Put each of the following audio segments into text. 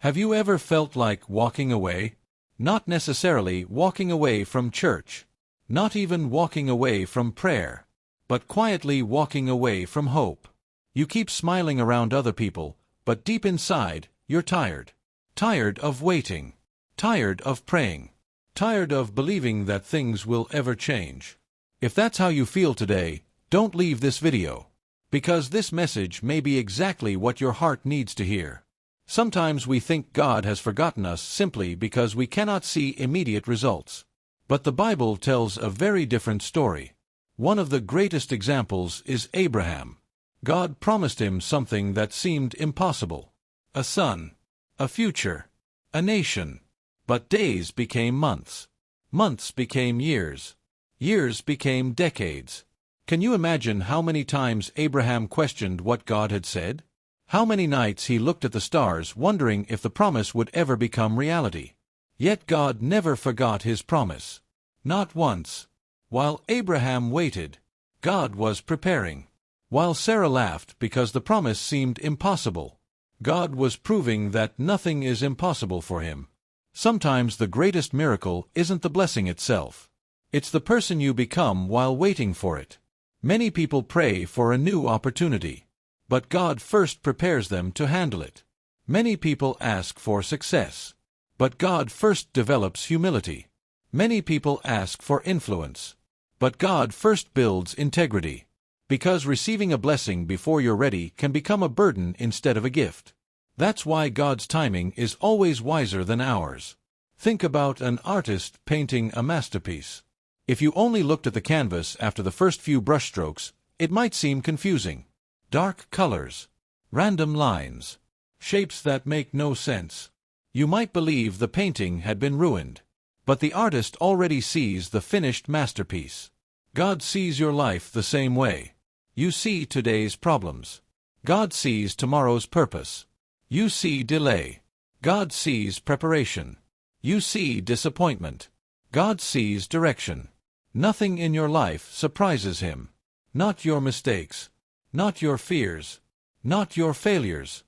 Have you ever felt like walking away? Not necessarily walking away from church, not even walking away from prayer, but quietly walking away from hope. You keep smiling around other people, but deep inside, you're tired. Tired of waiting. Tired of praying. Tired of believing that things will ever change. If that's how you feel today, don't leave this video, because this message may be exactly what your heart needs to hear. Sometimes we think God has forgotten us simply because we cannot see immediate results. But the Bible tells a very different story. One of the greatest examples is Abraham. God promised him something that seemed impossible. A son, a future, a nation. But days became months. Months became years. Years became decades. Can you imagine how many times Abraham questioned what God had said? How many nights he looked at the stars wondering if the promise would ever become reality? Yet God never forgot his promise. Not once. While Abraham waited, God was preparing. While Sarah laughed because the promise seemed impossible, God was proving that nothing is impossible for him. Sometimes the greatest miracle isn't the blessing itself. It's the person you become while waiting for it. Many people pray for a new opportunity, but God first prepares them to handle it. Many people ask for success, but God first develops humility. Many people ask for influence, but God first builds integrity. Because receiving a blessing before you're ready can become a burden instead of a gift. That's why God's timing is always wiser than ours. Think about an artist painting a masterpiece. If you only looked at the canvas after the first few brushstrokes, it might seem confusing. Dark colors, random lines, shapes that make no sense. You might believe the painting had been ruined. But the artist already sees the finished masterpiece. God sees your life the same way. You see today's problems. God sees tomorrow's purpose. You see delay. God sees preparation. You see disappointment. God sees direction. Nothing in your life surprises him. Not your mistakes. Not your fears. Not your failures.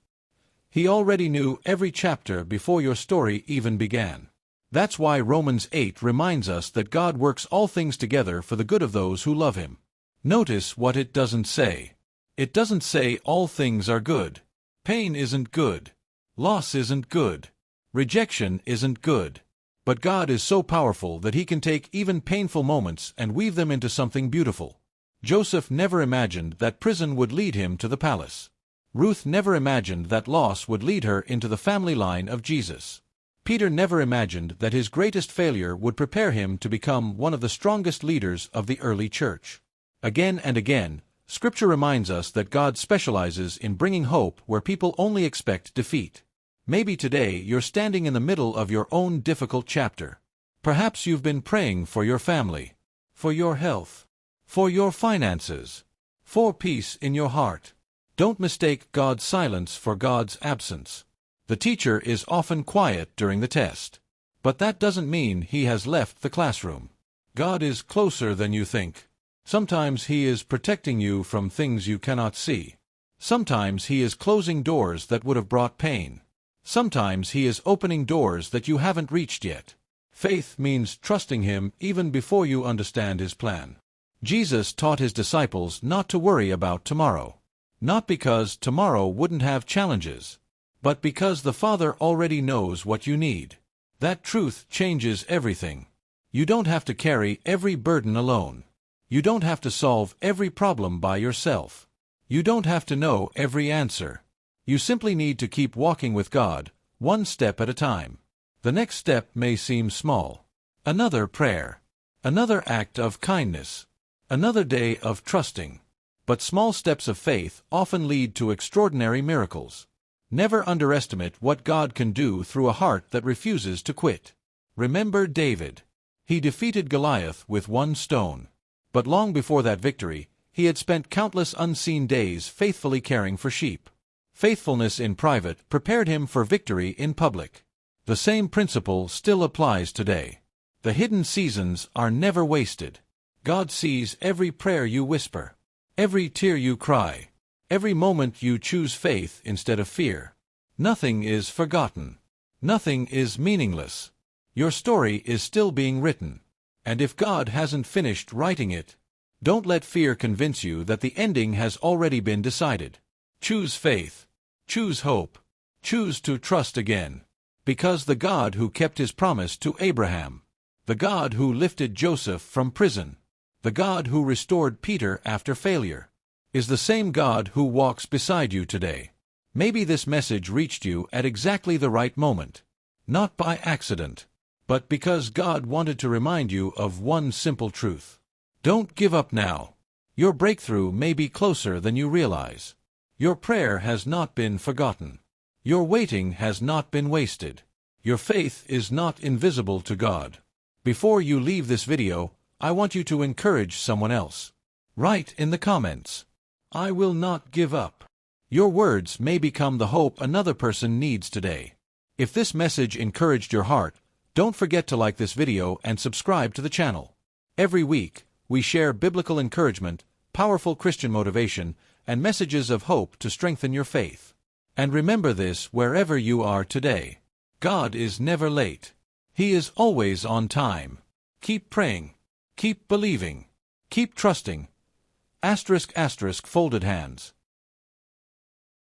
He already knew every chapter before your story even began. That's why Romans 8 reminds us that God works all things together for the good of those who love him. Notice what it doesn't say. It doesn't say all things are good. Pain isn't good. Loss isn't good. Rejection isn't good. But God is so powerful that he can take even painful moments and weave them into something beautiful. Joseph never imagined that prison would lead him to the palace. Ruth never imagined that loss would lead her into the family line of Jesus. Peter never imagined that his greatest failure would prepare him to become one of the strongest leaders of the early church. Again and again, Scripture reminds us that God specializes in bringing hope where people only expect defeat. Maybe today you're standing in the middle of your own difficult chapter. Perhaps you've been praying for your family, for your health, for your finances, for peace in your heart. Don't mistake God's silence for God's absence. The teacher is often quiet during the test, but that doesn't mean he has left the classroom. God is closer than you think. Sometimes he is protecting you from things you cannot see. Sometimes he is closing doors that would have brought pain. Sometimes he is opening doors that you haven't reached yet. Faith means trusting him even before you understand his plan. Jesus taught his disciples not to worry about tomorrow. Not because tomorrow wouldn't have challenges, but because the Father already knows what you need. That truth changes everything. You don't have to carry every burden alone. You don't have to solve every problem by yourself. You don't have to know every answer. You simply need to keep walking with God, one step at a time. The next step may seem small. Another prayer. Another act of kindness. Another day of trusting. But small steps of faith often lead to extraordinary miracles. Never underestimate what God can do through a heart that refuses to quit. Remember David. He defeated Goliath with one stone. But long before that victory, he had spent countless unseen days faithfully caring for sheep. Faithfulness in private prepared him for victory in public. The same principle still applies today. The hidden seasons are never wasted. God sees every prayer you whisper, every tear you cry, every moment you choose faith instead of fear. Nothing is forgotten. Nothing is meaningless. Your story is still being written. And if God hasn't finished writing it, don't let fear convince you that the ending has already been decided. Choose faith. Choose hope. Choose to trust again. Because the God who kept his promise to Abraham, the God who lifted Joseph from prison, the God who restored Peter after failure, is the same God who walks beside you today. Maybe this message reached you at exactly the right moment, not by accident, but because God wanted to remind you of one simple truth. Don't give up now. Your breakthrough may be closer than you realize. Your prayer has not been forgotten. Your waiting has not been wasted. Your faith is not invisible to God. Before you leave this video, I want you to encourage someone else. Write in the comments, "I will not give up." Your words may become the hope another person needs today. If this message encouraged your heart, don't forget to like this video and subscribe to the channel. Every week, we share biblical encouragement, powerful Christian motivation, and messages of hope to strengthen your faith. And remember this wherever you are today. God is never late. He is always on time. Keep praying. Keep believing. Keep trusting. *** folded hands.